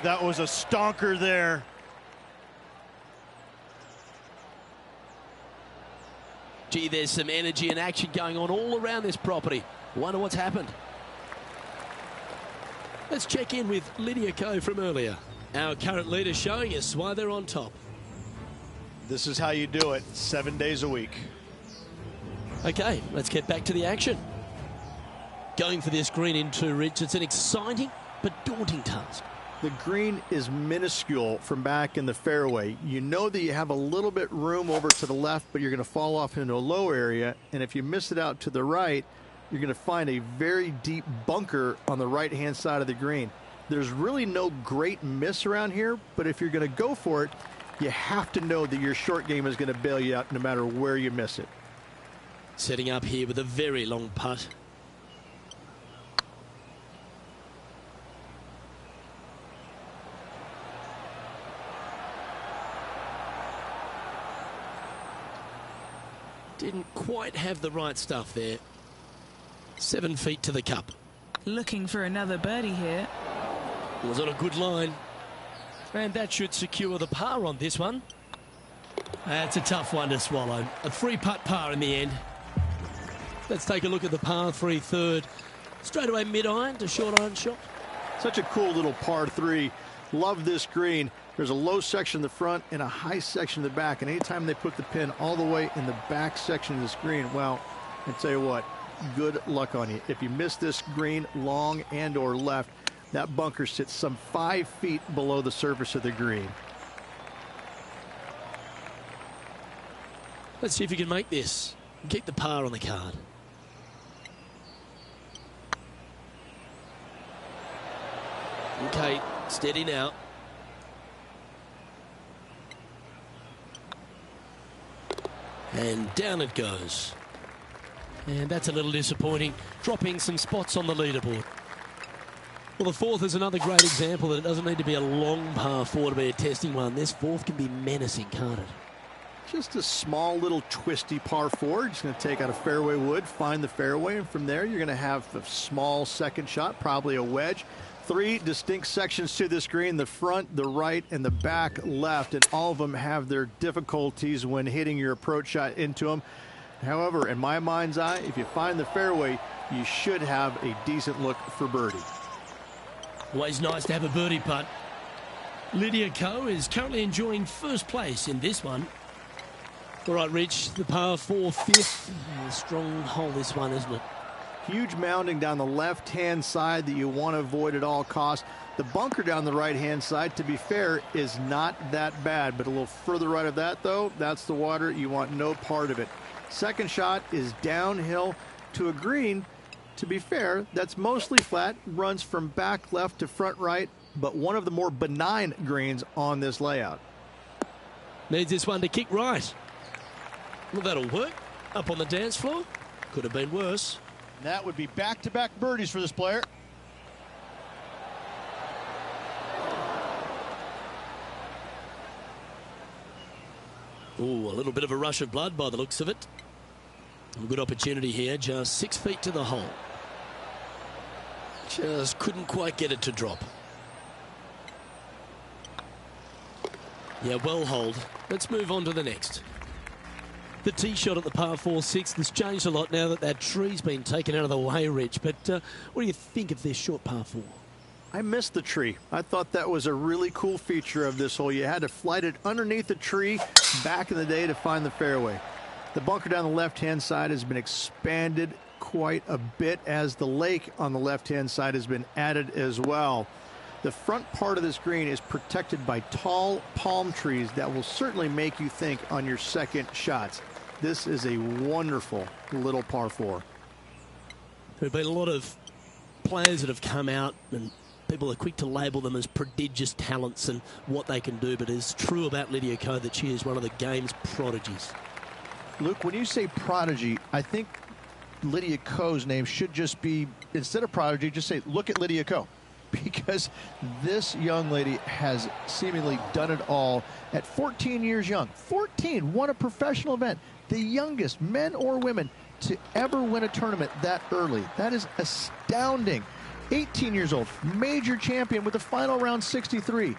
that was a stonker there. Gee, there's some energy and action going on all around this property. Wonder what's happened. Let's check in with Lydia Ko from earlier. Our current leader showing us why they're on top. This is how you do it, 7 days a week. Okay, let's get back to the action. Going for this green in 2, Rich. It's an exciting but daunting task. The green is minuscule from back in the fairway. You know that you have a little bit room over to the left, but you're going to fall off into a low area. And if you miss it out to the right, you're going to find a very deep bunker on the right-hand side of the green. There's really no great miss around here, but if you're going to go for it, you have to know that your short game is going to bail you out no matter where you miss it. Setting up here with a very long putt. Didn't quite have the right stuff there. 7 feet to the cup. Looking for another birdie here. Was on a good line. And that should secure the par on this one. That's a tough one to swallow. A 3-putt par in the end. Let's take a look at the par 3 third. Straight away mid-iron to short iron shot. Such a cool little par 3. Love this green. There's a low section in the front and a high section in the back. And anytime they put the pin all the way in the back section of this green, well, I tell you what, good luck on you. If you miss this green long and or left, that bunker sits some 5 feet below the surface of the green. Let's see if you can make this. Keep the par on the card. Okay, steady now. And down it goes. And that's a little disappointing, dropping some spots on the leaderboard. Well, the 4th is another great example that it doesn't need to be a long par 4 to be a testing one. This 4th can be menacing, can't it? Just a small little twisty par 4. Just going to take out a fairway wood, find the fairway, and from there you're going to have a small second shot, probably a wedge. 3 distinct sections to this green, the front, the right, and the back left, and all of them have their difficulties when hitting your approach shot into them. However, in my mind's eye, if you find the fairway, you should have a decent look for birdie. Always nice to have a birdie putt. Lydia Ko is currently enjoying first place in this one. All right, Rich, the par 4 5th. A strong hole this one, isn't it? Huge mounding down the left-hand side that you want to avoid at all costs. The bunker down the right-hand side, to be fair, is not that bad, but a little further right of that, though, that's the water. You want no part of it. Second shot is downhill to a green. To be fair, that's mostly flat, runs from back left to front right, but one of the more benign greens on this layout. Needs this one to kick right. Well, that'll work. Up on the dance floor. Could have been worse. That would be back-to-back birdies for this player. Ooh, a little bit of a rush of blood by the looks of it. A good opportunity here, just 6 feet to the hole. Just couldn't quite get it to drop. Yeah, well holed. Let's move on to the next. The tee shot at the par 4 6 has changed a lot now that that tree's been taken out of the way, Rich. But what do you think of this short par 4? I missed the tree. I thought that was a really cool feature of this hole. You had to flight it underneath the tree back in the day to find the fairway. The bunker down the left-hand side has been expanded quite a bit as the lake on the left-hand side has been added as well. The front part of this green is protected by tall palm trees that will certainly make you think on your second shots. This is a wonderful little par 4. There have been a lot of players that have come out and people are quick to label them as prodigious talents and what they can do, but it's true about Lydia Ko that she is one of the game's prodigies. Luke, when you say prodigy, I think Lydia Ko's name should just be, instead of prodigy, just say, look at Lydia Ko. Because this young lady has seemingly done it all at 14 years young. 14, won a professional event. The youngest, men or women, to ever win a tournament that early. That is astounding. 18 years old, major champion with the final round 63.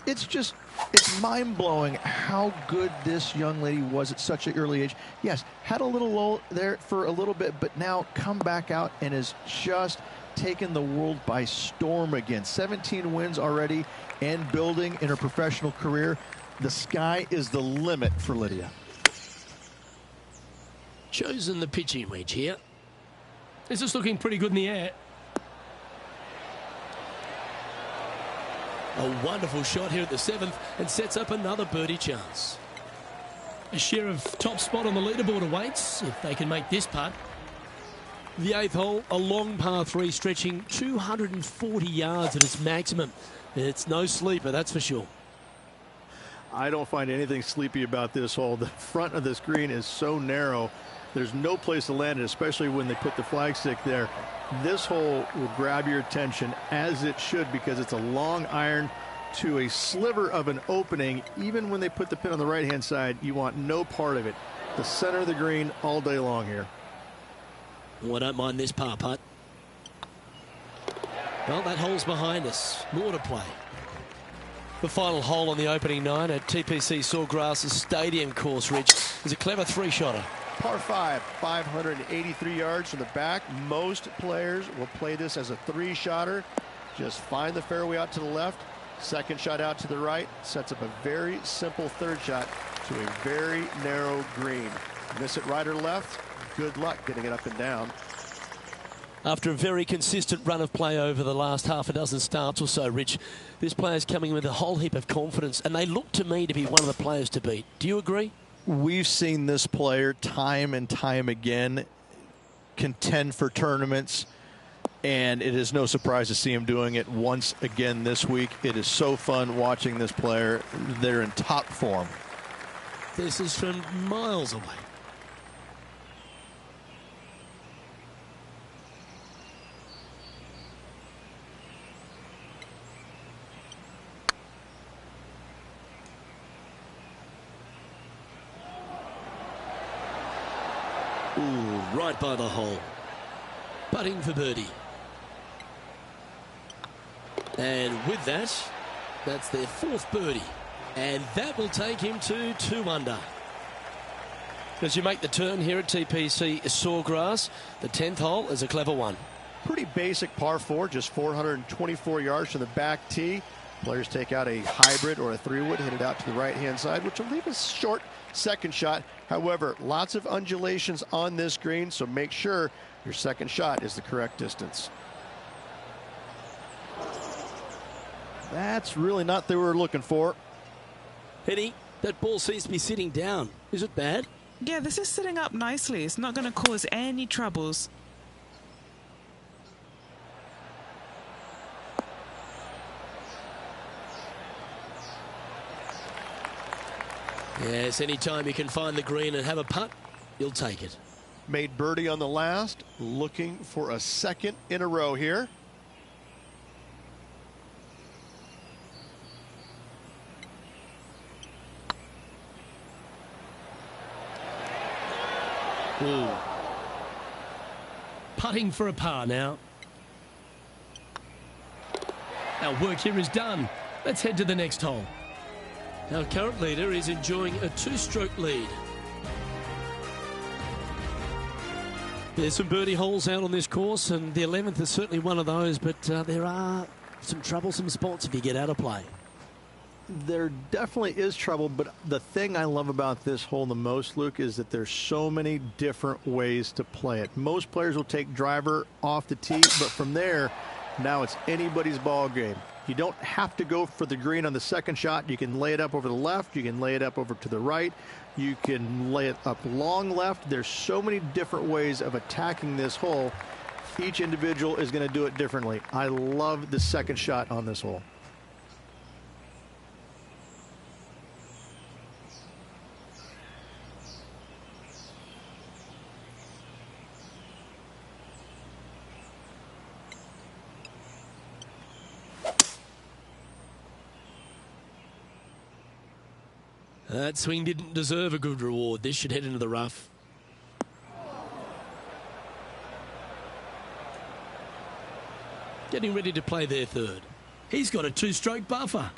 It's mind-blowing how good this young lady was at such an early age. Yes, had a little lull there for a little bit, but now come back out and has just taken the world by storm again. 17 wins already and building in her professional career. The sky is the limit for Lydia. Chosen the pitching wedge here. This is looking pretty good in the air. A wonderful shot here at the 7th and sets up another birdie chance. A share of top spot on the leaderboard awaits if they can make this putt. The 8th hole, a long par 3 stretching 240 yards at its maximum. It's no sleeper, that's for sure. I don't find anything sleepy about this hole. The front of this green is so narrow. There's no place to land it, especially when they put the flagstick there. This hole will grab your attention, as it should, because it's a long iron to a sliver of an opening. Even when they put the pin on the right-hand side, you want no part of it. The center of the green all day long here. Well, I don't mind this par putt. Well, that hole's behind us. More to play. The final hole on the opening 9 at TPC Sawgrass Stadium course, Rich, is a clever 3-shotter. Par 5, 583 yards from the back. Most players will play this as a 3-shotter. Just find the fairway out to the left, second shot out to the right, sets up a very simple third shot to a very narrow green. Miss it right or left, good luck getting it up and down. After a very consistent run of play over the last half a dozen starts or so, Rich, this player's coming with a whole heap of confidence, and they look to me to be one of the players to beat. Do you agree? We've seen this player time and time again contend for tournaments, and it is no surprise to see him doing it once again this week. It is so fun watching this player. They're in top form. This is from miles away. Ooh, right by the hole. Putting for birdie. And with that, that's their 4th birdie. And that will take him to 2 under. As you make the turn here at TPC Sawgrass, the 10th hole is a clever one. Pretty basic par 4, just 424 yards from the back tee. Players take out a hybrid or a 3-wood, hit it out to the right-hand side, which will leave a short second shot. However, lots of undulations on this green, so make sure your second shot is the correct distance. That's really not what they were looking for. Penny, that ball seems to be sitting down. Is it bad? Yeah, this is sitting up nicely. It's not going to cause any troubles. Yes, anytime you can find the green and have a putt, you'll take it. Made birdie on the last, looking for a second in a row here. Ooh. Putting for a par now. Our work here is done. Let's head to the next hole. Our current leader is enjoying a 2-stroke lead. There's some birdie holes out on this course, and the 11th is certainly one of those, but there are some troublesome spots if you get out of play. There definitely is trouble, but the thing I love about this hole the most, Luke, is that there's so many different ways to play it. Most players will take driver off the tee, but from there, now it's anybody's ball game. You don't have to go for the green on the second shot. You can lay it up over the left. You can lay it up over to the right. You can lay it up long left. There's so many different ways of attacking this hole. Each individual is going to do it differently. I love the second shot on this hole. That swing didn't deserve a good reward. This should head into the rough. getting ready to play their third. He's got a 2-stroke buffer.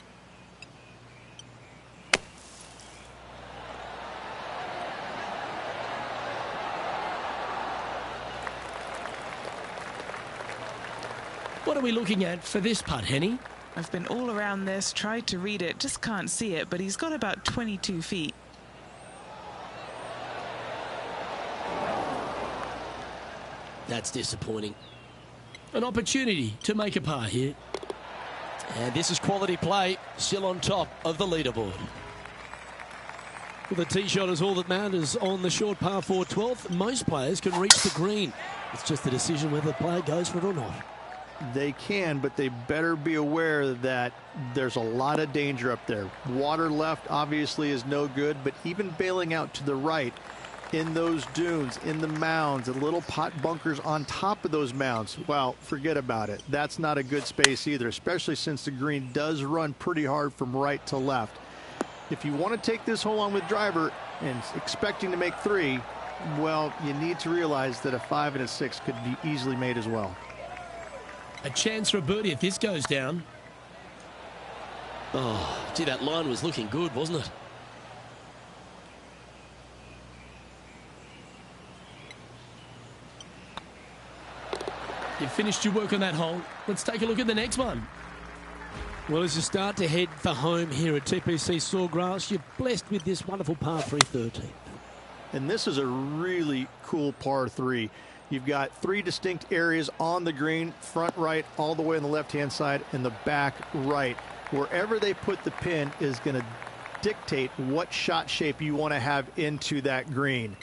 What are we looking at for this putt, Henny? I've been all around this, tried to read it, just can't see it, but he's got about 22 feet. That's disappointing. An opportunity to make a par here. And this is quality play, still on top of the leaderboard. Well, the tee shot is all that matters on the short par 4 12th. Most players can reach the green. It's just the decision whether the player goes for it or not. They can, but they better be aware that there's a lot of danger up there. Water left obviously is no good, but even bailing out to the right in those dunes, in the mounds, and little pot bunkers on top of those mounds, well, forget about it. That's not a good space either, especially since the green does run pretty hard from right to left. If you want to take this hole on with driver and expecting to make 3, well, you need to realize that a 5 and a 6 could be easily made as well. A chance for a birdie if this goes down. Oh, gee, that line was looking good, wasn't it? You've finished your work on that hole. Let's take a look at the next one. Well, as you start to head for home here at TPC Sawgrass, you're blessed with this wonderful par 3 13th. And this is a really cool par 3. You've got 3 distinct areas on the green, front right, all the way on the left-hand side, and the back right. Wherever they put the pin is going to dictate what shot shape you want to have into that green.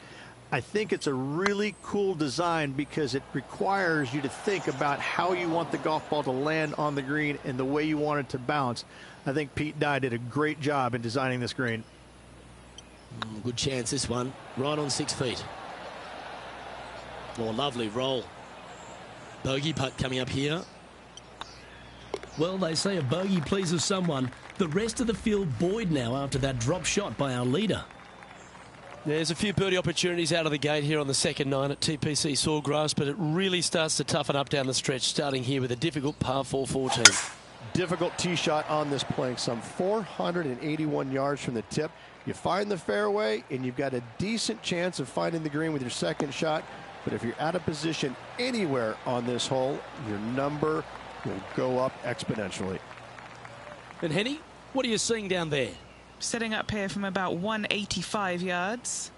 I think it's a really cool design because it requires you to think about how you want the golf ball to land on the green and the way you want it to bounce. I think Pete Dye did a great job in designing this green. Good chance, this one. Right on 6 feet. Oh, lovely roll. Bogey putt coming up here. Well, they say a bogey pleases someone. The rest of the field buoyed now after that drop shot by our leader. There's a few birdie opportunities out of the gate here on the second 9 at TPC Sawgrass, but it really starts to toughen up down the stretch, starting here with a difficult par 4 14. Difficult tee shot on this plank, some 481 yards from the tip. You find the fairway, and you've got a decent chance of finding the green with your second shot. But if you're out of position anywhere on this hole, your number will go up exponentially. And Henny, what are you seeing down there? Setting up here from about 185 yards.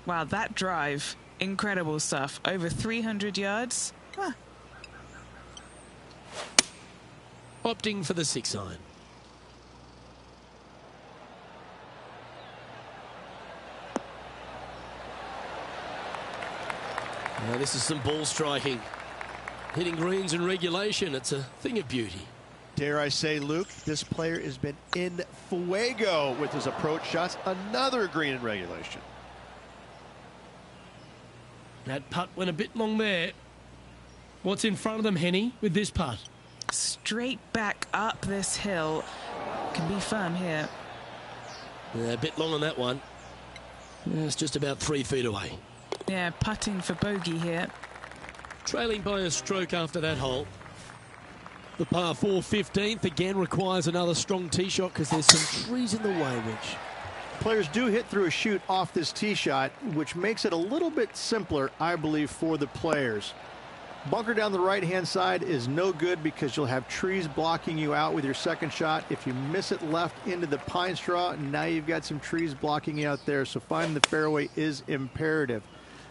Wow, that drive, incredible stuff. Over 300 yards. Huh. Opting for the 6 iron. Now this is some ball striking. Hitting greens in regulation, it's a thing of beauty. Dare I say, Luke, this player has been in fuego with his approach shots. Another green in regulation. That putt went a bit long there. What's in front of them, Henny, with this putt? Straight back up this hill. Can be firm here. A bit long on that one. It's just about 3 feet away. Yeah, putting for bogey here. Trailing by a stroke after that hole. The par 4 15th again requires another strong tee shot because there's some trees in the way, Rich. Players do hit through a chute off this tee shot, which makes it a little bit simpler, I believe, for the players. Bunker down the right-hand side is no good because you'll have trees blocking you out with your second shot. If you miss it left into the pine straw, now you've got some trees blocking you out there, so finding the fairway is imperative.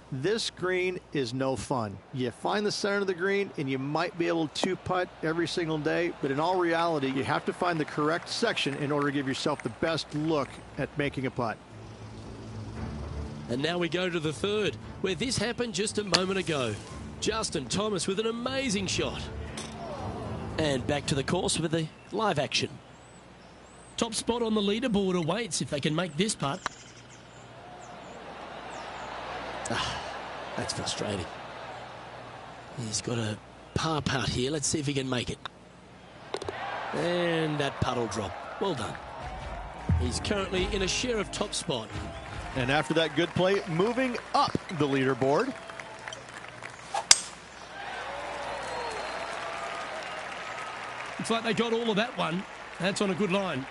This green is no fun. You find the center of the green and you might be able to putt every single day, but in all reality, you have to find the correct section in order to give yourself the best look at making a putt. And now we go to the third, where this happened just a moment ago. Justin Thomas with an amazing shot. And back to the course with the live action. Top spot on the leaderboard awaits if they can make this putt. That's frustrating. He's got a par putt here. Let's see if he can make it. And that putt will drop. Well done. He's currently in a share of top spot. And after that good play, moving up the leaderboard. It's like they got all of that one. That's on a good line.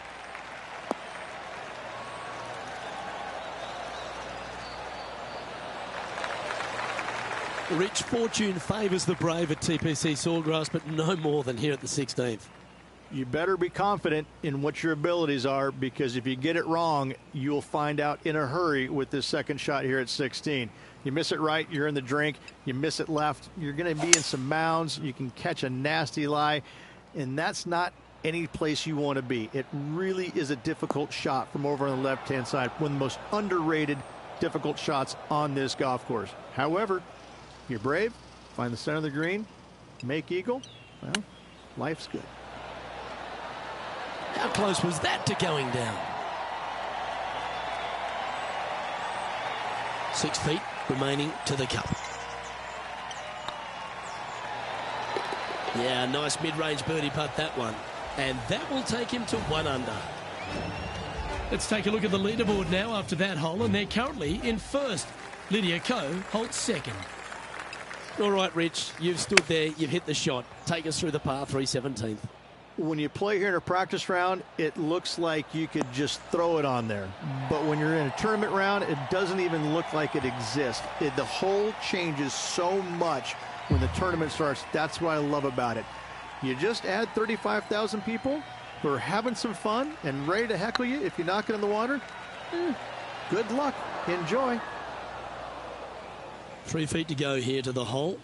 Rich, fortune favours the brave at TPC Sawgrass, but no more than here at the 16th. You better be confident in what your abilities are, because if you get it wrong, you'll find out in a hurry with this second shot here at 16. You miss it right, you're in the drink. You miss it left, you're going to be in some mounds. You can catch a nasty lie, and that's not any place you want to be. It really is a difficult shot from over on the left-hand side, one of the most underrated difficult shots on this golf course. However, you're brave, find the center of the green, make eagle, well, life's good. How close was that to going down? 6 feet remaining to the cup. Yeah, nice mid-range birdie putt, that one. And that will take him to 1 under. Let's take a look at the leaderboard now after that hole, and they're currently in first. Lydia Ko holds second. All right, Rich, you've stood there, you've hit the shot. Take us through the par 3 17th. When you play here in a practice round, it looks like you could just throw it on there. But when you're in a tournament round, it doesn't even look like it exists. The hole changes so much when the tournament starts. That's what I love about it. You just add 35,000 people who are having some fun and ready to heckle you if you knock it in the water. Good luck. Enjoy. 3 feet to go here to the hole.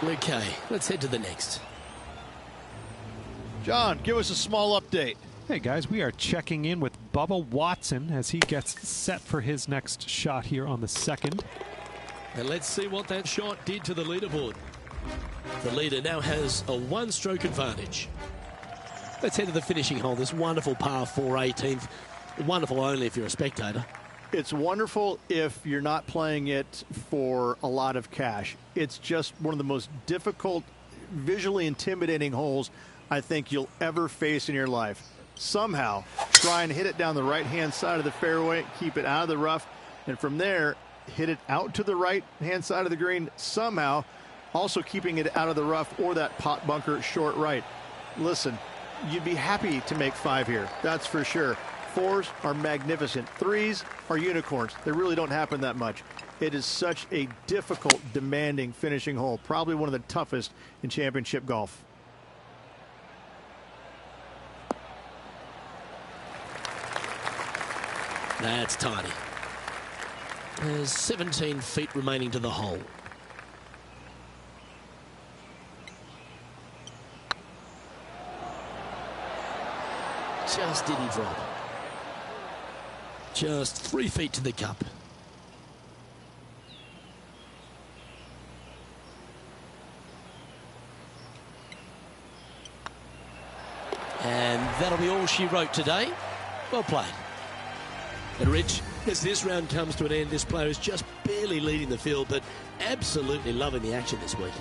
Okay, let's head to the next. John, give us a small update. Hey guys, we are checking in with Bubba Watson as he gets set for his next shot here on the second. And let's see what that shot did to the leaderboard. The leader now has a 1-stroke advantage. Let's head to the finishing hole. This wonderful par 4 18th. Wonderful only if you're a spectator. It's wonderful if you're not playing it for a lot of cash. It's just one of the most difficult, visually intimidating holes I think you'll ever face in your life. Somehow, try and hit it down the right-hand side of the fairway, keep it out of the rough, and from there, hit it out to the right-hand side of the green somehow, also keeping it out of the rough or that pot bunker short right. Listen, you'd be happy to make 5 here, that's for sure. 4s are magnificent. 3s are unicorns. They really don't happen that much. It is such a difficult, demanding finishing hole. Probably one of the toughest in championship golf. That's tiny. There's 17 feet remaining to the hole. Just didn't drop. Just 3 feet to the cup. And that'll be all she wrote today. Well played. And Rich, as this round comes to an end, this player is just barely leading the field, but absolutely loving the action this week.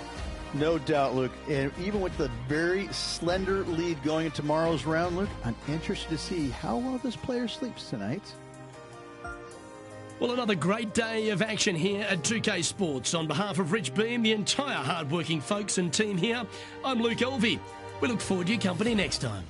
No doubt, Luke. And even with the very slender lead going into tomorrow's round, Luke, I'm interested to see how well this player sleeps tonight. Well, another great day of action here at 2K Sports. On behalf of Rich Beam, the entire hard-working folks and team here, I'm Luke Elvey. We look forward to your company next time.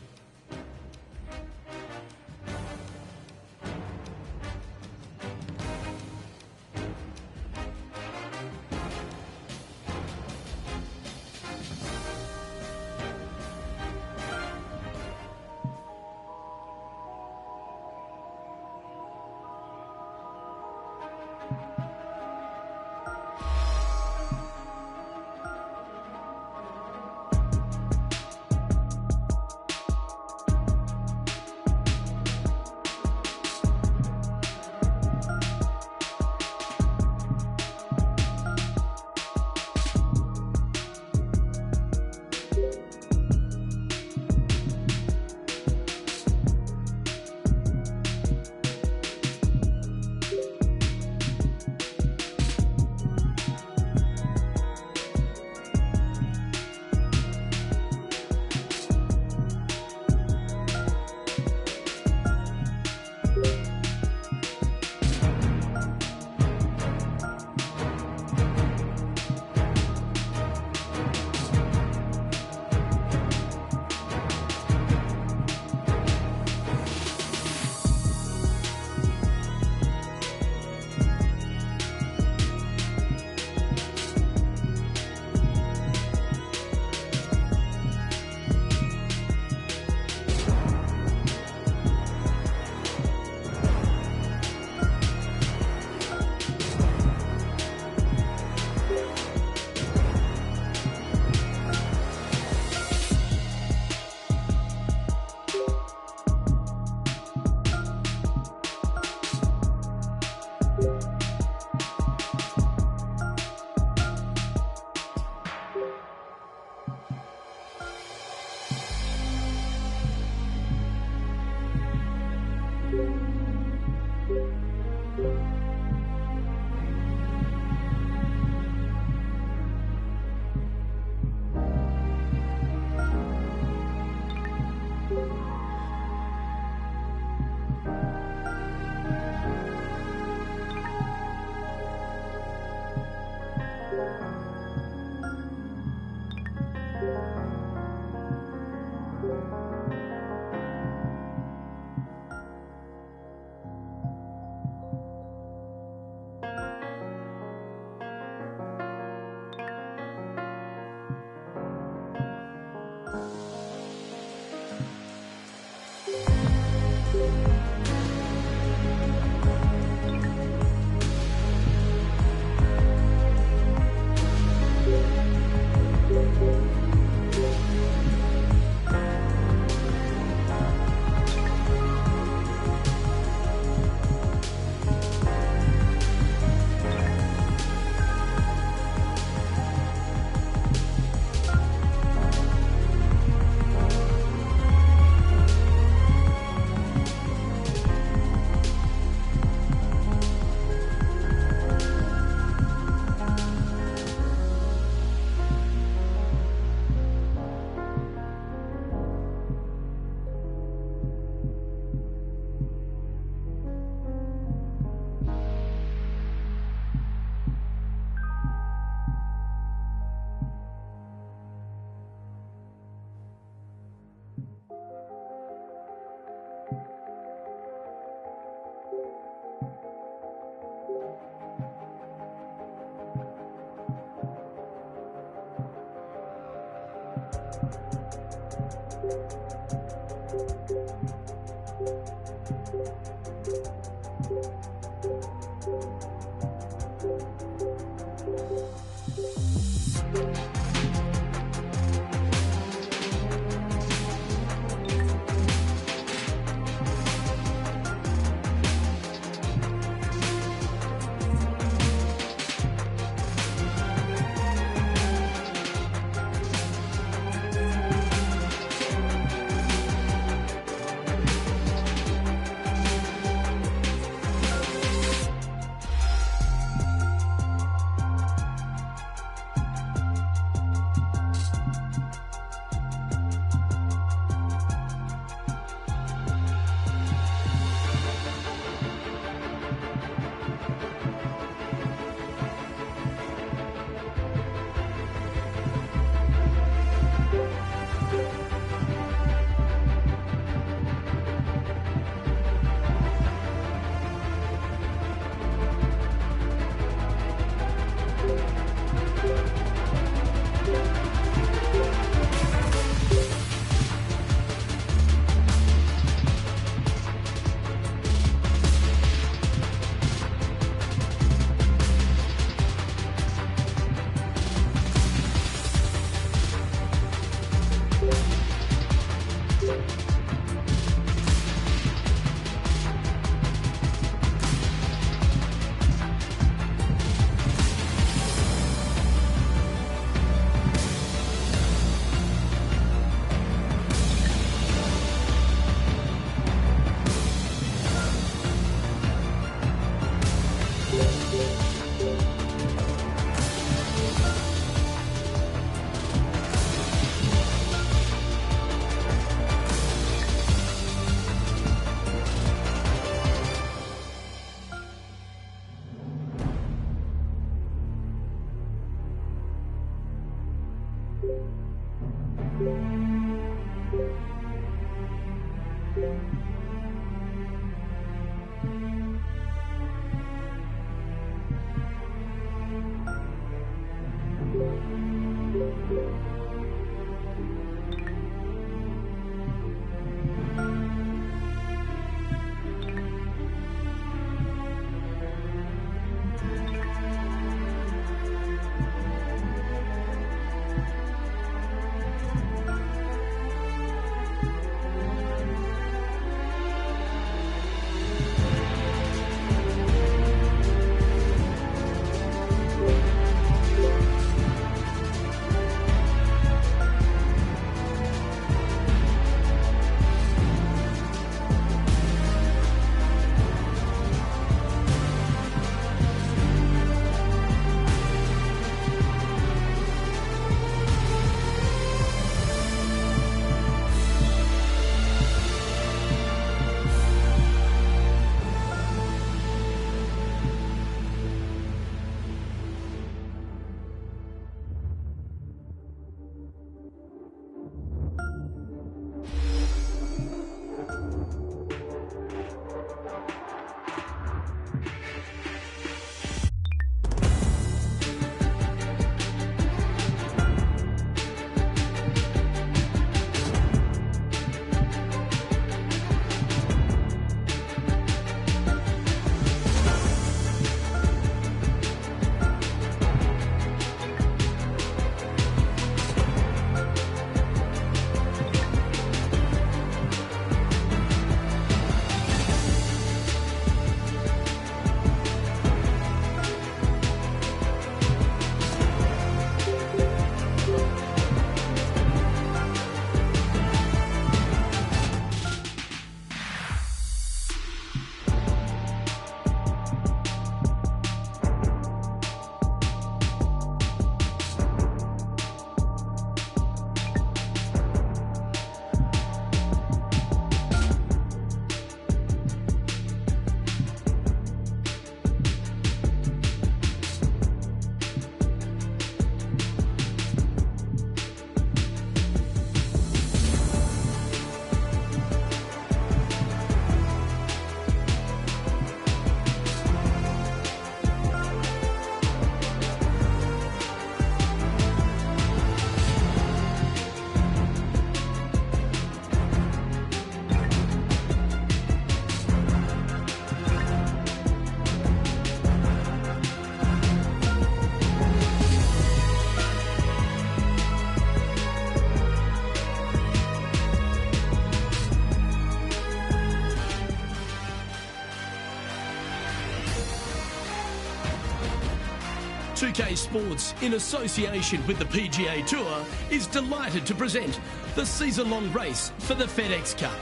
2K Sports, in association with the PGA Tour, is delighted to present the season-long race for the FedEx Cup.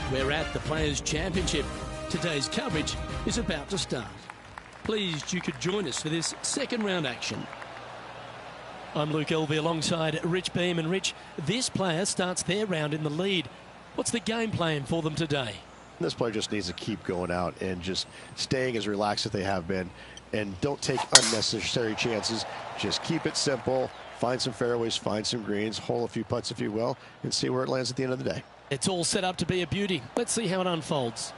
We're at the Players' Championship. Today's coverage is about to start. Pleased you could join us for this second round action. I'm Luke Elvey alongside Rich Beam. And Rich, this player starts their round in the lead. What's the game plan for them today? This player just needs to keep going out and just staying as relaxed as they have been, and don't take unnecessary chances. Just keep it simple, find some fairways, find some greens, hole a few putts if you will, and see where it lands at the end of the day. It's all set up to be a beauty. Let's see how it unfolds.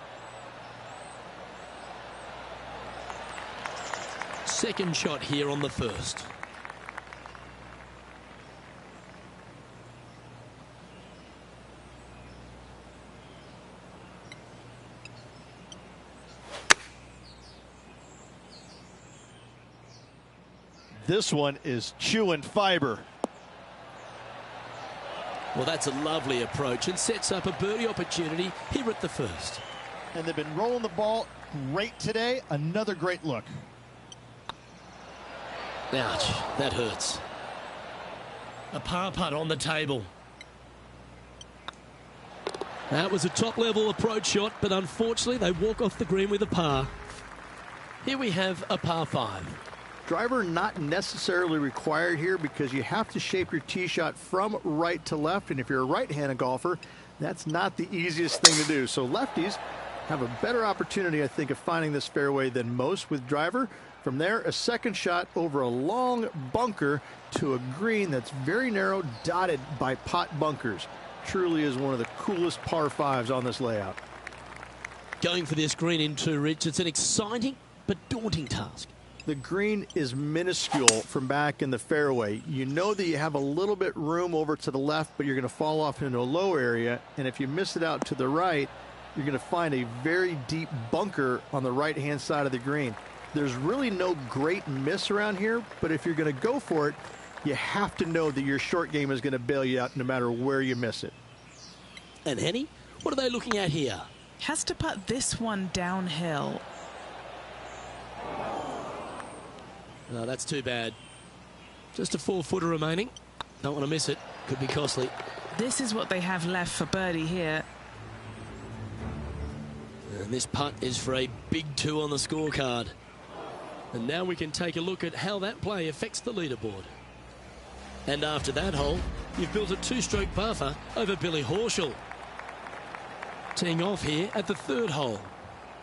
Second shot here on the first. This one is chewing fiber. Well, that's a lovely approach and sets up a birdie opportunity here at the first. And they've been rolling the ball great today. Another great look. Ouch, that hurts. A par putt on the table. That was a top-level approach shot, but unfortunately they walk off the green with a par. Here we have a par 5. Driver not necessarily required here because you have to shape your tee shot from right to left, and if you're a right-handed golfer, that's not the easiest thing to do. So lefties have a better opportunity, I think, of finding this fairway than most with driver. From there, a second shot over a long bunker to a green that's very narrow, dotted by pot bunkers. Truly is one of the coolest par 5s on this layout. Going for this green in two, Rich, it's an exciting but daunting task. The green is minuscule from back in the fairway. You know that you have a little bit room over to the left, but you're going to fall off into a low area. And if you miss it out to the right, you're going to find a very deep bunker on the right-hand side of the green. There's really no great miss around here, but if you're going to go for it, you have to know that your short game is going to bail you out no matter where you miss it. And Henny, what are they looking at here? Has to putt this one downhill. No, that's too bad. Just a 4-footer remaining. Don't want to miss it. Could be costly. This is what they have left for birdie here. And this putt is for a big 2 on the scorecard. And now we can take a look at how that play affects the leaderboard. And after that hole, you've built a 2-stroke buffer over Billy Horschel. Teeing off here at the third hole.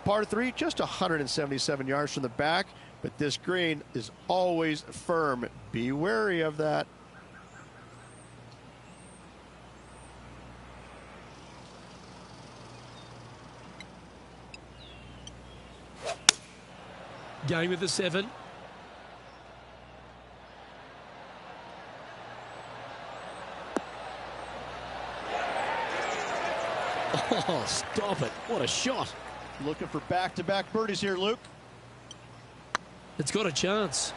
Par 3, just 177 yards from the back, but this green is always firm. Be wary of that. Going with the 7. Oh, stop it. What a shot. Looking for back-to-back birdies here, Luke. It's got a chance.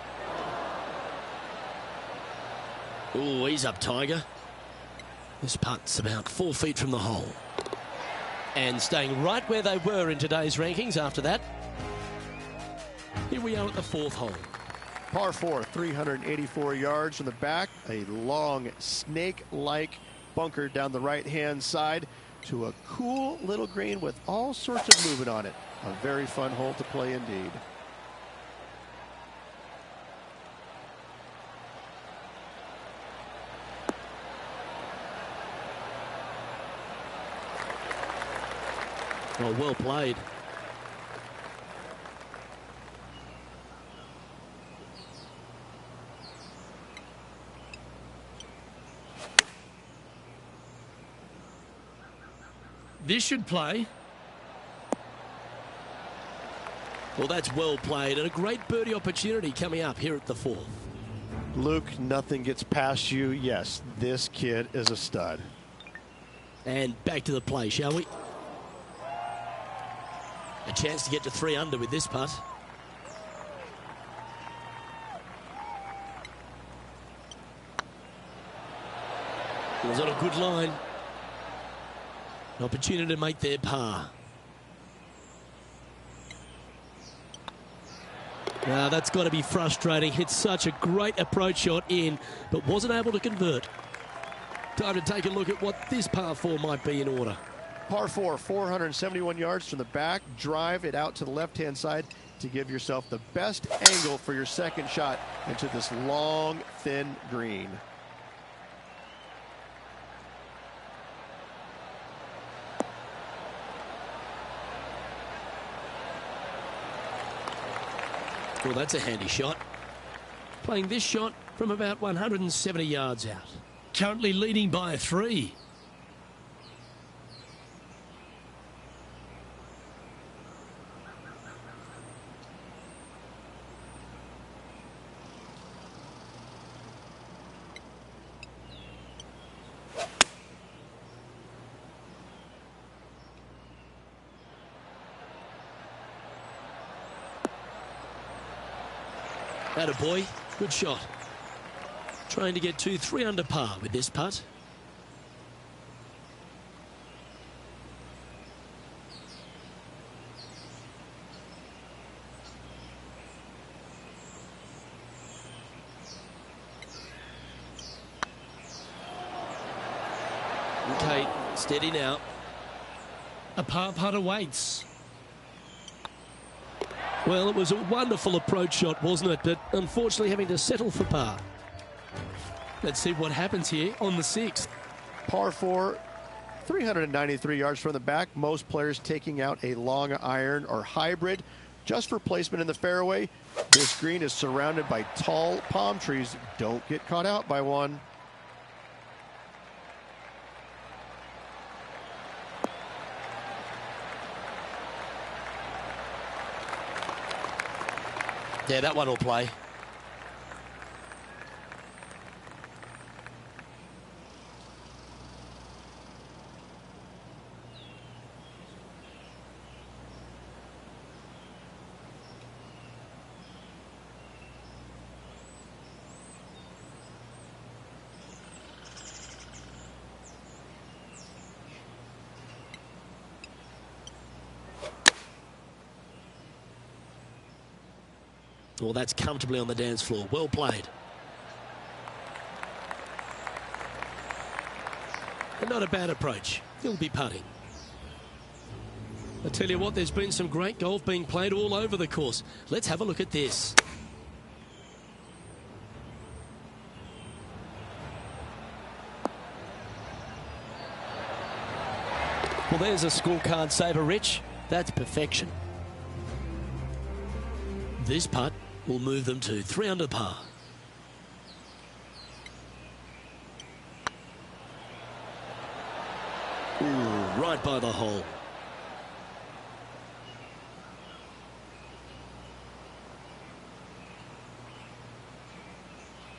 Oh, he's up, Tiger. This putt's about 4 feet from the hole. And staying right where they were in today's rankings after that. Here we are at the 4th hole. Par 4, 384 yards from the back. A long, snake-like bunker down the right-hand side to a cool little green with all sorts of movement on it. A very fun hole to play indeed. Well played. This should play. Well, that's well played and a great birdie opportunity coming up here at the 4th. Luke, nothing gets past you. Yes, this kid is a stud. And back to the play, shall we? A chance to get to 3 under with this putt. It was on a good line. An opportunity to make their par. Now that's got to be frustrating. Hit such a great approach shot in, but wasn't able to convert. Time to take a look at what this par 4 might be in order. Par 4, 471 yards from the back. Drive it out to the left-hand side to give yourself the best angle for your second shot into this long, thin green. Well, that's a handy shot. Playing this shot from about 170 yards out. Currently leading by a 3. Attaboy, good shot. Trying to get 3 under par with this putt. Okay, steady now. A par putt awaits. Well, it was a wonderful approach shot, wasn't it? But unfortunately having to settle for par. Let's see what happens here on the 6th. Par 4, 393 yards from the back. Most players taking out a long iron or hybrid just for placement in the fairway. This green is surrounded by tall palm trees. Don't get caught out by one. Yeah, that one will play. Well, that's comfortably on the dance floor. Well played. And not a bad approach. He'll be putting. I tell you what, there's been some great golf being played all over the course. Let's have a look at this. Well, there's a scorecard saver, Rich. That's perfection. This putt will move them to 3 under par. Ooh, right by the hole.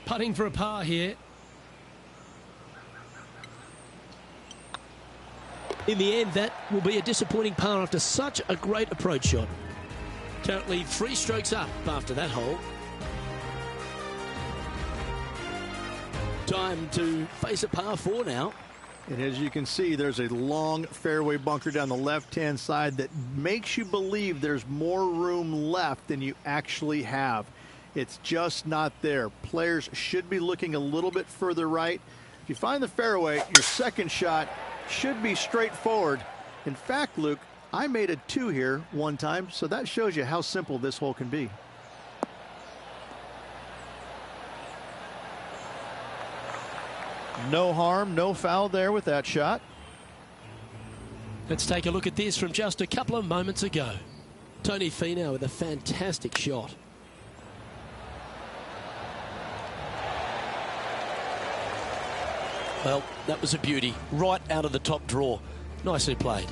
Putting for a par here. In the end, that will be a disappointing par after such a great approach shot. Currently 3 strokes up after that hole. Time to face a par 4 now. And as you can see, there's a long fairway bunker down the left-hand side that makes you believe there's more room left than you actually have. It's just not there. Players should be looking a little bit further right. If you find the fairway, your second shot should be straightforward. In fact, Luke, I made a 2 here one time, so that shows you how simple this hole can be. No harm, no foul there with that shot. Let's take a look at this from just a couple of moments ago. Tony Finau with a fantastic shot. Well, that was a beauty. Right out of the top draw. Nicely played.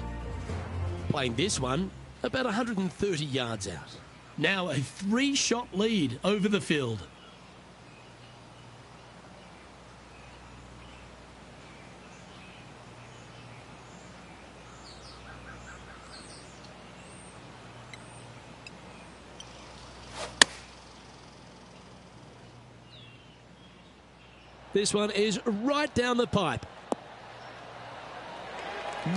Playing this one about 130 yards out. Now a 3-shot lead over the field. This one is right down the pipe.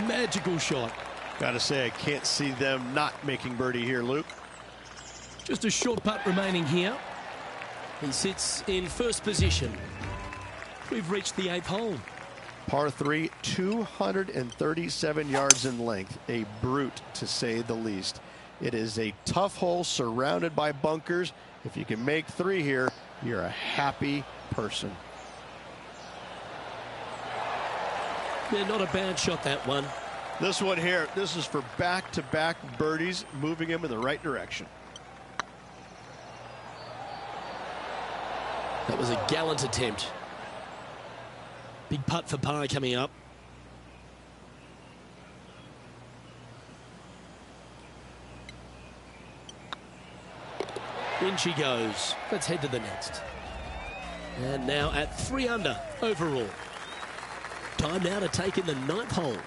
Magical shot. Got to say, I can't see them not making birdie here, Luke. Just a short putt remaining here. He sits in first position. We've reached the 8th hole. Par 3, 237 yards in length. A brute, to say the least. It is a tough hole surrounded by bunkers. If you can make 3 here, you're a happy person. Yeah, not a bad shot, that one. This one here, this is for back-to-back birdies, moving him in the right direction. That was a gallant attempt. Big putt for par coming up. In she goes. Let's head to the next. And now at 3 under overall. Time now to take in the 9th hole.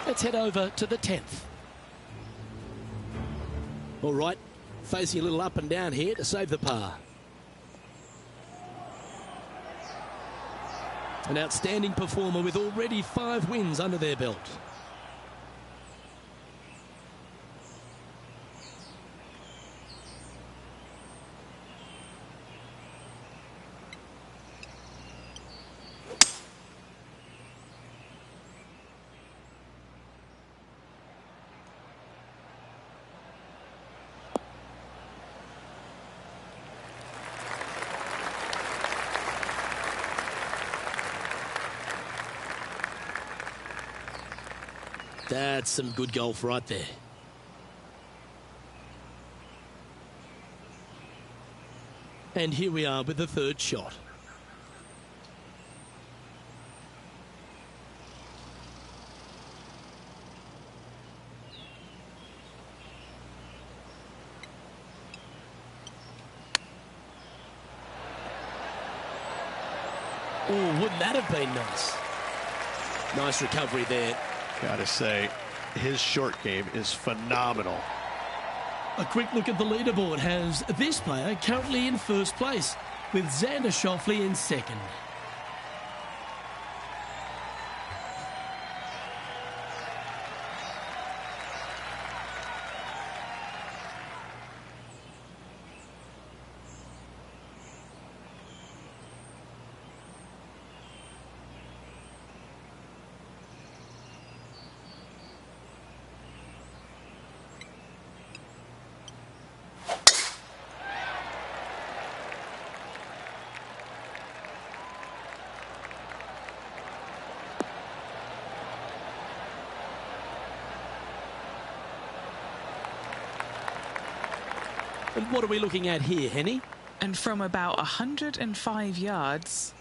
Let's head over to the 10th. All right, facing a little up and down here to save the par. An outstanding performer with already 5 wins under their belt. That's some good golf right there. And here we are with the 3rd shot. Oh, wouldn't that have been nice? Nice recovery there. Gotta say, his short game is phenomenal. A quick look at the leaderboard has this player currently in first place, with Xander Schauffele in second. And what are we looking at here, Henny? And from about 105 yards,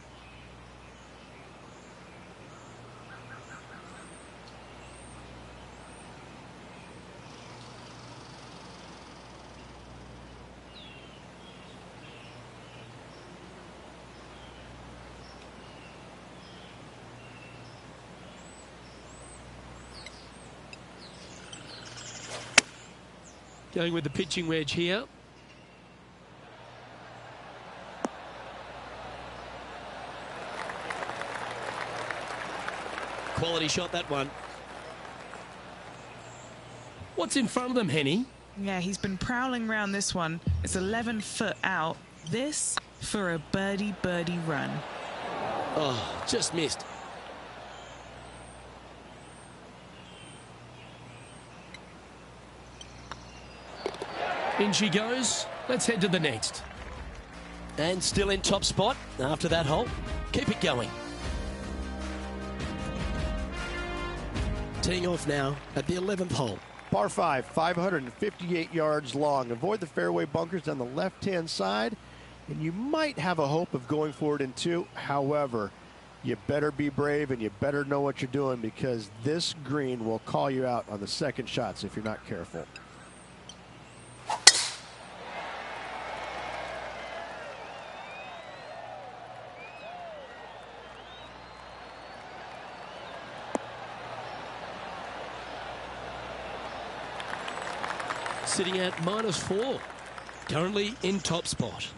going with the pitching wedge here. Quality shot, that one. What's in front of them, Henny? yeah, he's been prowling around this one. It's 11 foot out. This for a birdie run. Oh, just missed. In she goes. Let's head to the next. And still in top spot after that hole. Keep it going. Teeing off now at the 11th hole. Par 5, 558 yards long. Avoid the fairway bunkers down the left-hand side, and you might have a hope of going forward in 2. However, you better be brave and you better know what you're doing, because this green will call you out on the second shots if you're not careful. sitting at -4. Currently in top spot.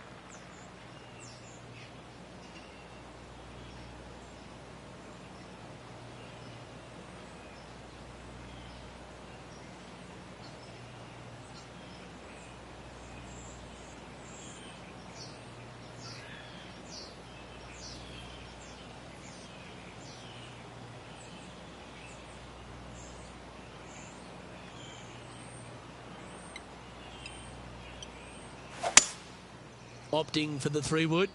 Opting for the 3-wood.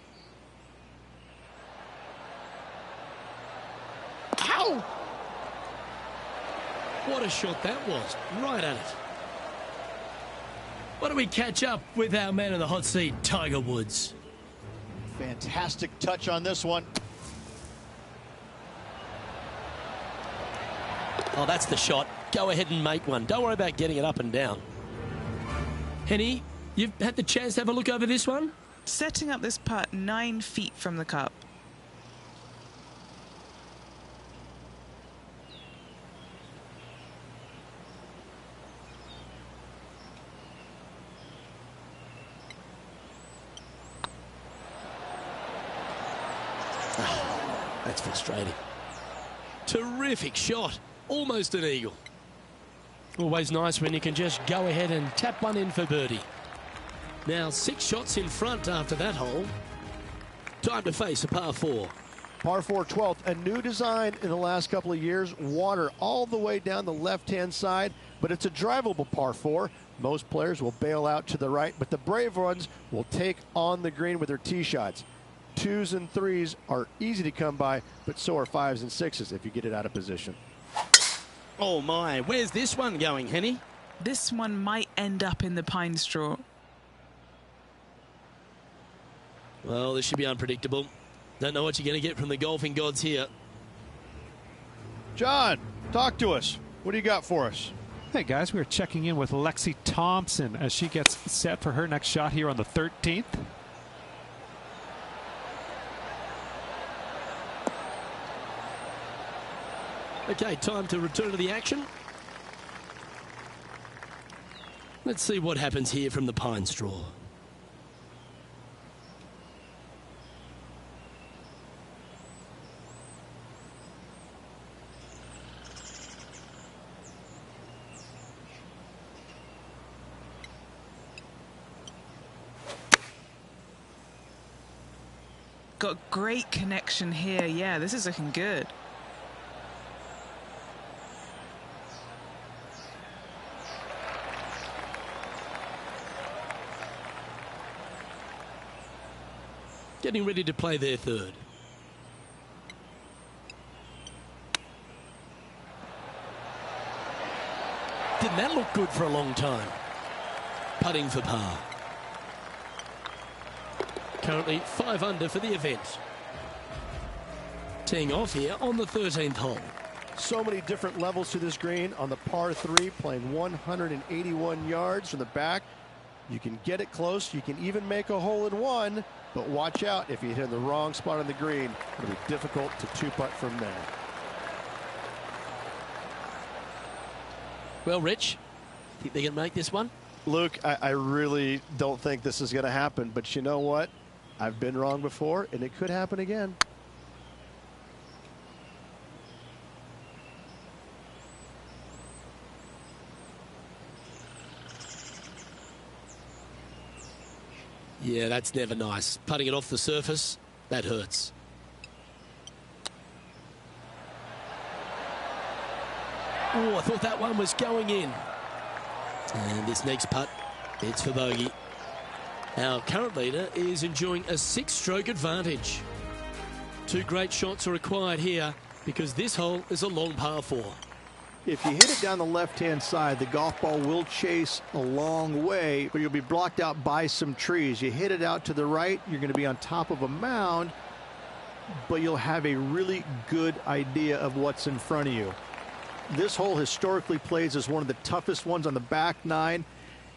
Ow! What a shot that was. Right at it. Why don't we catch up with our man in the hot seat, Tiger Woods? Fantastic touch on this one. Oh, that's the shot. Go ahead and make one. Don't worry about getting it up and down. Henny, you've had the chance to have a look over this one? Setting up this putt 9 feet from the cup. That's frustrating. Terrific shot. Almost an eagle. Always nice when you can just go ahead and tap one in for birdie. Now 6 shots in front after that hole. Time to face a par 4. Par 4 12th, a new design in the last couple of years. Water all the way down the left-hand side, but it's a drivable par 4. Most players will bail out to the right, but the brave ones will take on the green with their tee shots. 2s and 3s are easy to come by, but so are 5s and 6s if you get it out of position. Oh my, where's this one going, Henny? This one might end up in the pine straw. Well, this should be unpredictable. Don't know what you're going to get from the golfing gods here. John, talk to us. What do you got for us? Hey guys, we are checking in with Lexi Thompson as she gets set for her next shot here on the 13th. Okay, time to return to the action. Let's see what happens here from the pine straw. Got great connection here. Yeah, this is looking good. Getting ready to play their third. Didn't that look good for a long time? Putting for par. Currently 5 under for the event. Teeing off here on the 13th hole. So many different levels to this green on the par 3, playing 181 yards from the back. You can get it close. You can even make a hole-in-one, but watch out if you hit in the wrong spot on the green. It'll be difficult to 2-putt from there. Well, Rich, think they can make this one? Luke, I really don't think this is going to happen, but you know what? I've been wrong before, and it could happen again. Yeah, that's never nice. Putting it off the surface, that hurts. Oh, I thought that one was going in. And this next putt, it's for bogey. Our current leader is enjoying a 6-stroke advantage. 2 great shots are required here because this hole is a long par 4. If you hit it down the left-hand side, the golf ball will chase a long way, but you'll be blocked out by some trees. You hit it out to the right, you're going to be on top of a mound, but you'll have a really good idea of what's in front of you. This hole historically plays as one of the toughest ones on the back 9,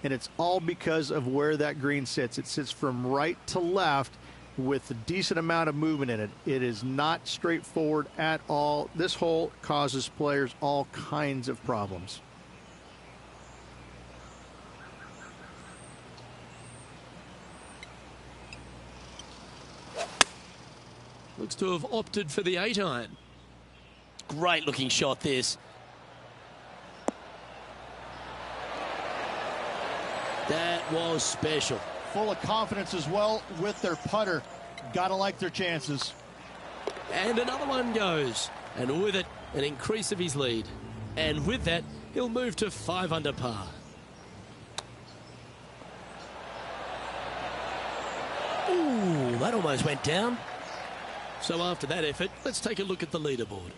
and it's all because of where that green sits. It sits from right to left with a decent amount of movement in it. It is not straightforward at all. This hole causes players all kinds of problems. Looks to have opted for the 8-iron. Great looking shot this. That was special. Full of confidence as well with their putter. Gotta like their chances. And another one goes. And with it, an increase of his lead. And with that, he'll move to 5 under par. Ooh, that almost went down. So after that effort, let's take a look at the leaderboard.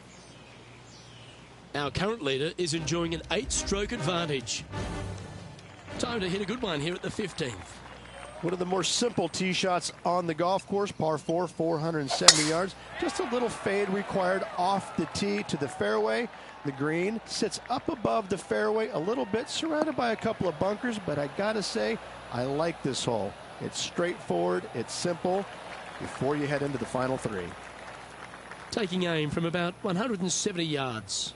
Our current leader is enjoying an 8-stroke advantage. Time to hit a good one here at the 15th. One of the more simple tee shots on the golf course, par 4, 470 yards. Just a little fade required off the tee to the fairway. The green sits up above the fairway a little bit, surrounded by a couple of bunkers, but I gotta say, I like this hole. It's straightforward, it's simple, before you head into the final 3. Taking aim from about 170 yards.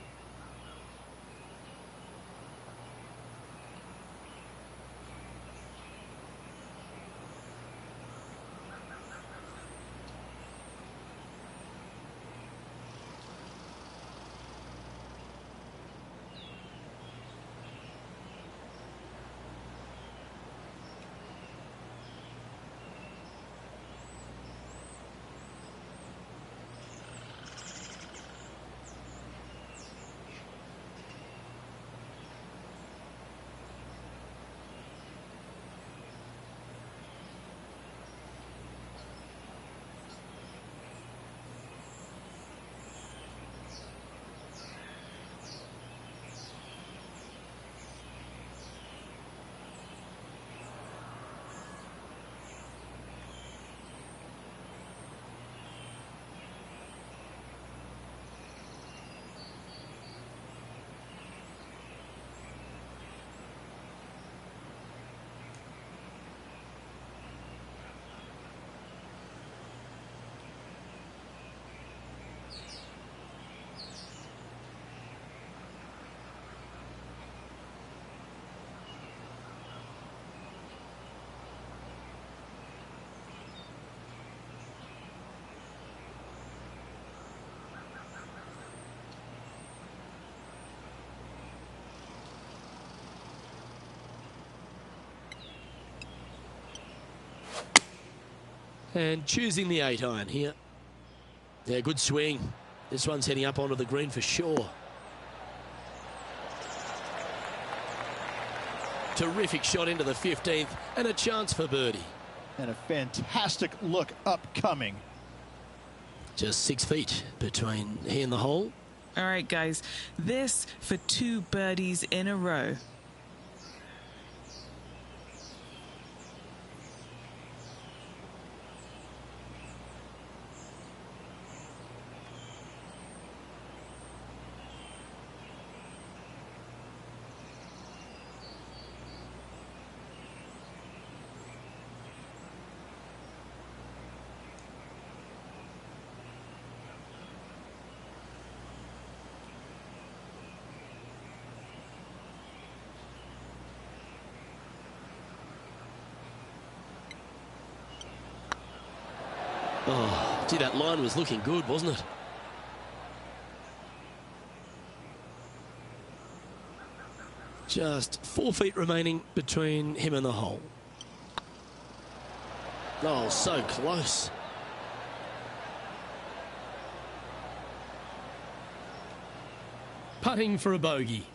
And choosing the 8-iron here. Yeah, good swing. This one's heading up onto the green for sure. Terrific shot into the 15th and a chance for birdie. And a fantastic look upcoming. Just 6 feet between he and the hole. All right, guys, this for 2 birdies in a row. Oh, gee, that line was looking good, wasn't it? Just 4 feet remaining between him and the hole. Oh, so close. Putting for a bogey.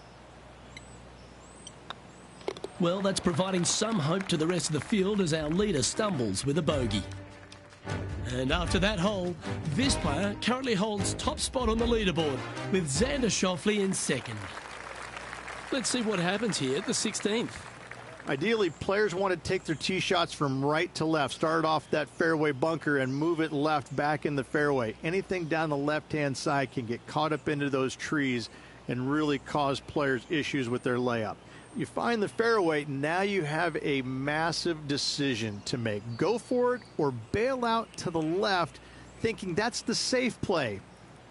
Well, that's providing some hope to the rest of the field as our leader stumbles with a bogey. And after that hole, this player currently holds top spot on the leaderboard with Xander Schauffele in second. Let's see what happens here at the 16th. Ideally, players want to take their tee shots from right to left, start off that fairway bunker and move it left back in the fairway. Anything down the left-hand side can get caught up into those trees and really cause players issues with their layup. You find the fairway, now you have a massive decision to make. Go for it or bail out to the left, thinking that's the safe play.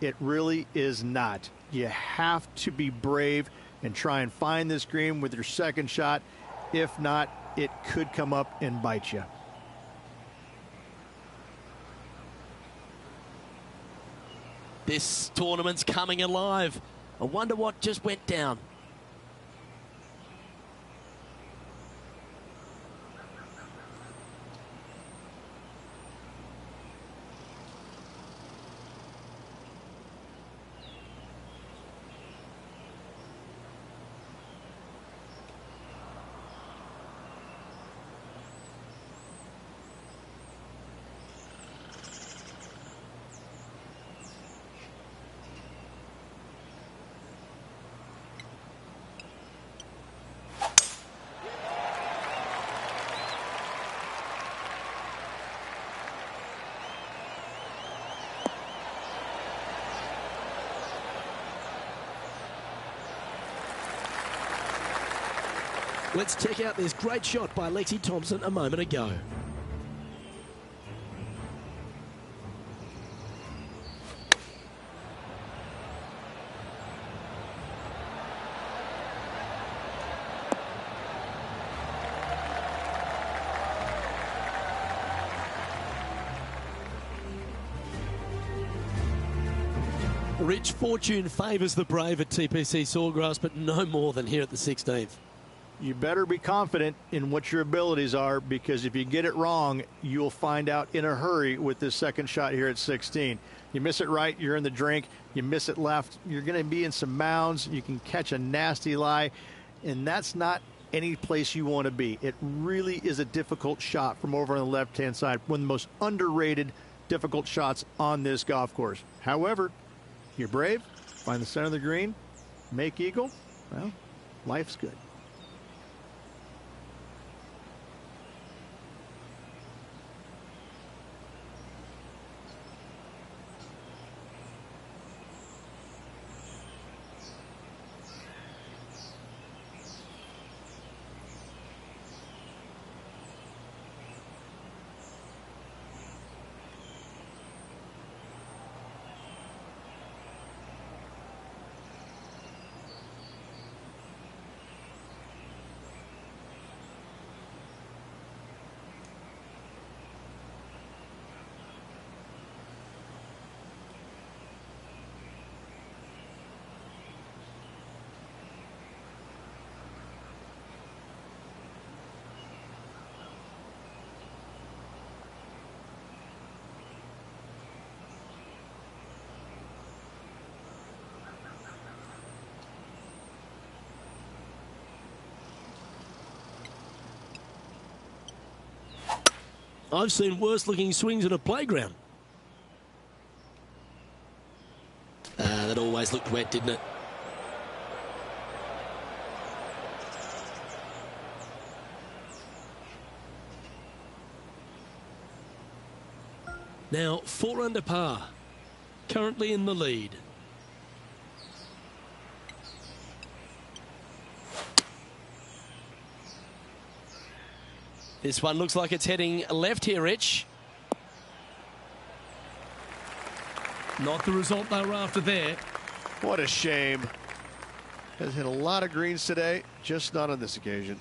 It really is not. You have to be brave and try and find this green with your second shot. If not, it could come up and bite you. This tournament's coming alive. I wonder what just went down. Let's check out this great shot by Lexi Thompson a moment ago. Rich fortune favours the brave at TPC Sawgrass, but no more than here at the 16th. You better be confident in what your abilities are, because if you get it wrong, you'll find out in a hurry with this second shot here at 16. You miss it right, you're in the drink. You miss it left, you're going to be in some mounds. You can catch a nasty lie, and that's not any place you want to be. It really is a difficult shot from over on the left-hand side, one of the most underrated difficult shots on this golf course. However, you're brave, find the center of the green, make eagle. Well, life's good. I've seen worse looking swings at a playground. That always looked wet, didn't it? Now 4 under par, currently in the lead. This one looks like it's heading left here, Rich. Not the result they were after there. What a shame. Has hit a lot of greens today, just not on this occasion.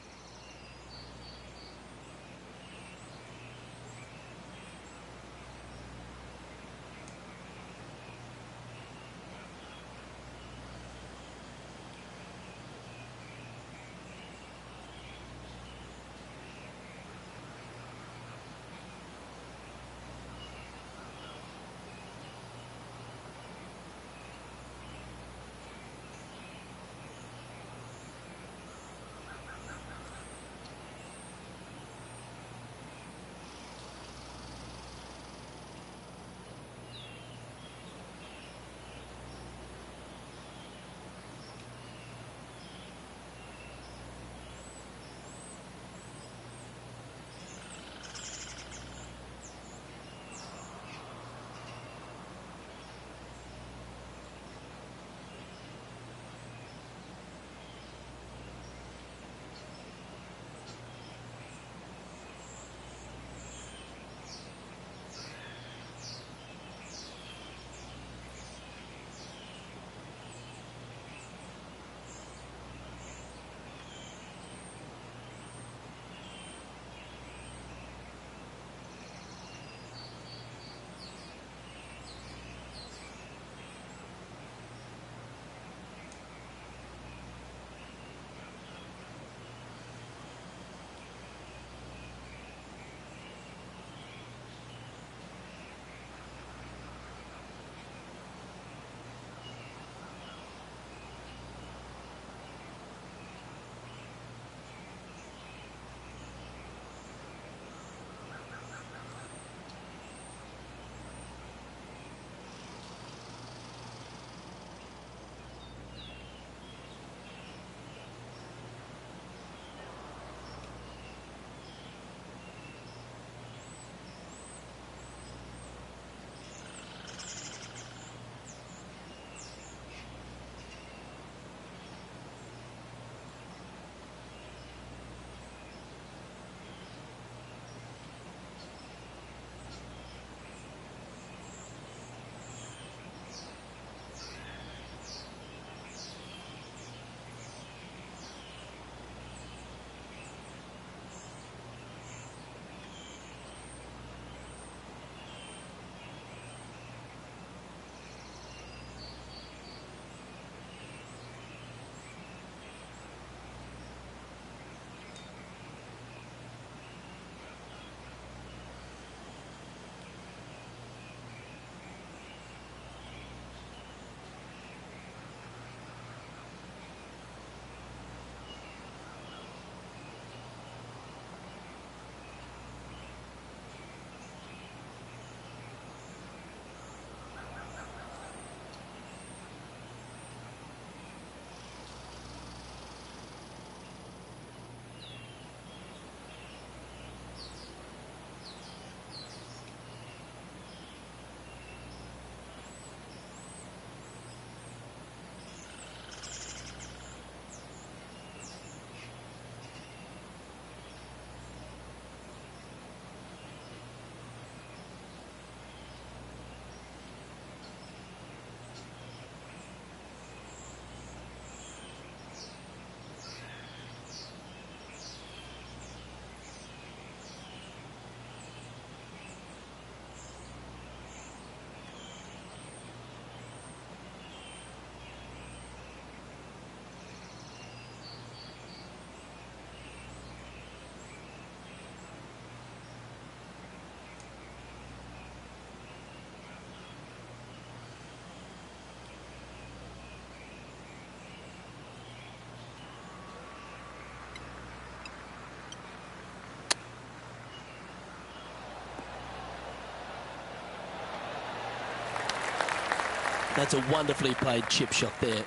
That's a wonderfully played chip shot there.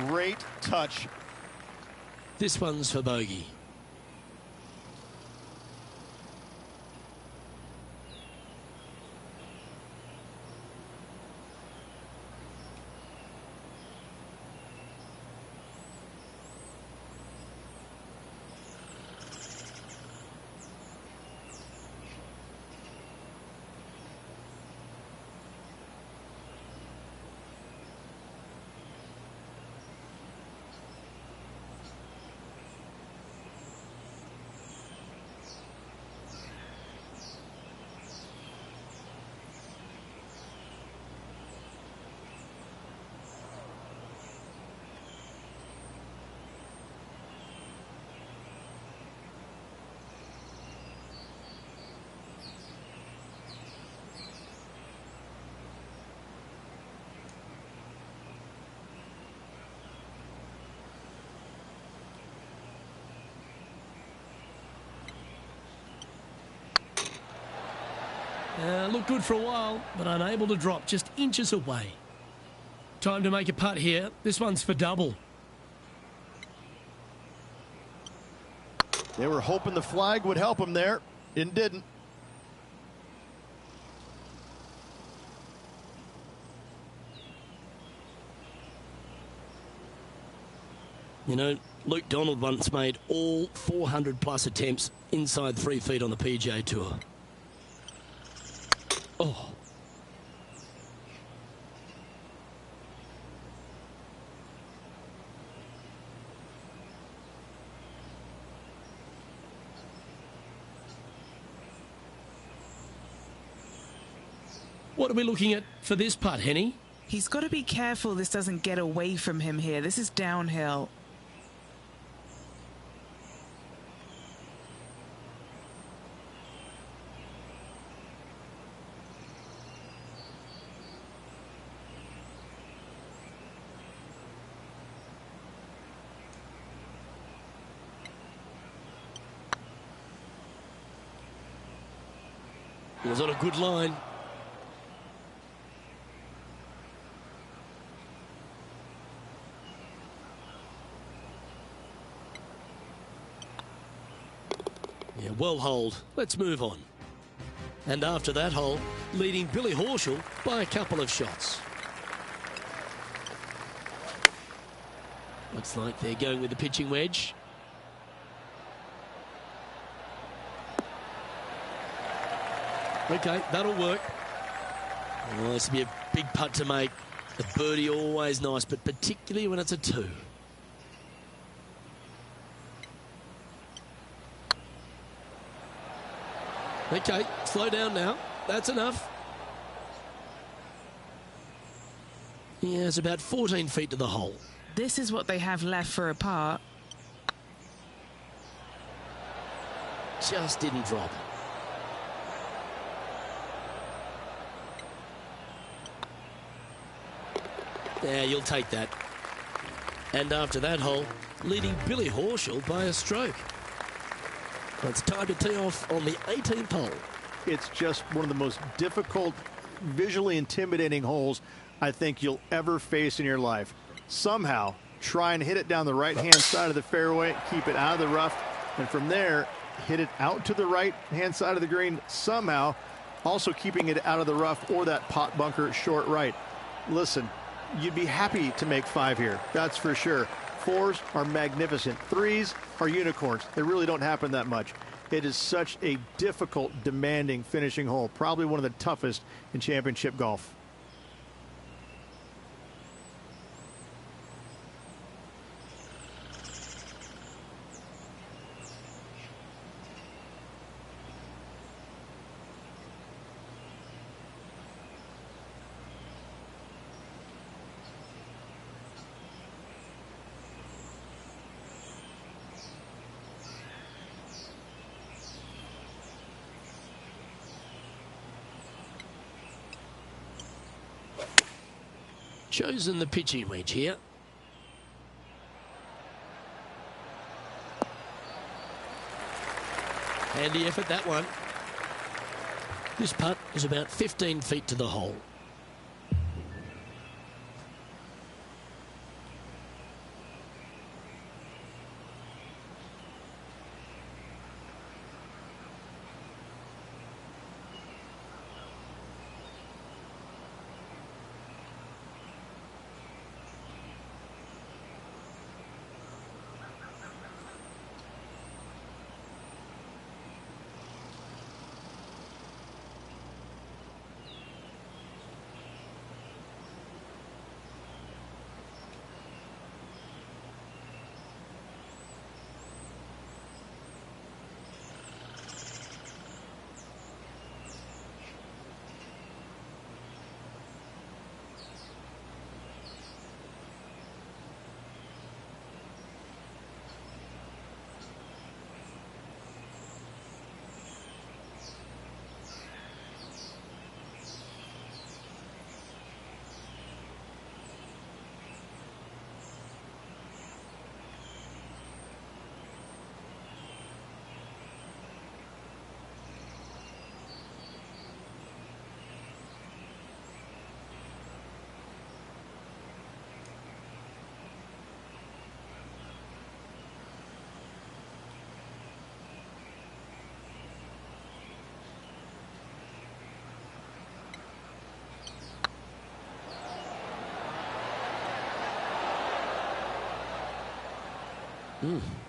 Great touch. This one's for bogey. Looked good for a while, but unable to drop, just inches away. Time to make a putt here. This one's for double. They were hoping the flag would help them there. It didn't. You know, Luke Donald once made all 400-plus attempts inside 3 feet on the PGA Tour. Oh. What are we looking at for this putt, Henny? He's got to be careful this doesn't get away from him here. This is downhill. He was on a good line. Yeah, well holed. Let's move on. And after that hole, leading Billy Horschel by a couple of shots. Looks like they're going with the pitching wedge. Okay, that'll work. Oh, this will be a big putt to make. A birdie always nice, but particularly when it's a 2. Okay, slow down now. That's enough. Yeah, it's about 14 feet to the hole. This is what they have left for a par. Just didn't drop. Yeah, you'll take that. And after that hole, leading Billy Horschel by a stroke. Well, it's time to tee off on the 18th hole. It's just one of the most difficult, visually intimidating holes I think you'll ever face in your life. Somehow, try and hit it down the right-hand side of the fairway, keep it out of the rough, and from there, hit it out to the right-hand side of the green, somehow also keeping it out of the rough or that pot bunker short right. Listen, you'd be happy to make 5 here, that's for sure. 4s are magnificent. 3s are unicorns. They really don't happen that much. It is such a difficult, demanding finishing hole. Probably one of the toughest in championship golf. Chosen the pitching wedge here. Handy effort, that one. This putt is about 15 feet to the hole.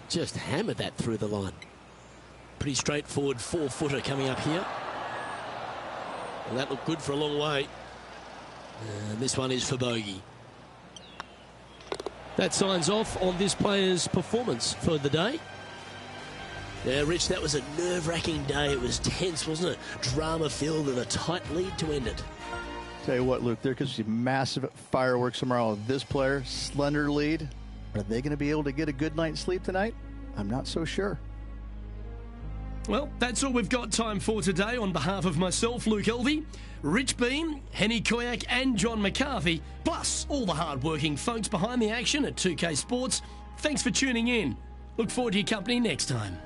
Just hammered that through the line. Pretty straightforward 4-footer coming up here. And that looked good for a long way. And this one is for bogey. That signs off on this player's performance for the day. Yeah, Rich, that was a nerve-wracking day. It was tense, wasn't it? Drama-filled and a tight lead to end it. Tell you what, Luke, there could be massive fireworks tomorrow. This player, slender lead. Are they going to be able to get a good night's sleep tonight? I'm not so sure. Well, that's all we've got time for today. On behalf of myself, Luke Elvey, Rich Beam, Henny Koyak and John McCarthy, plus all the hard-working folks behind the action at 2K Sports, thanks for tuning in. Look forward to your company next time.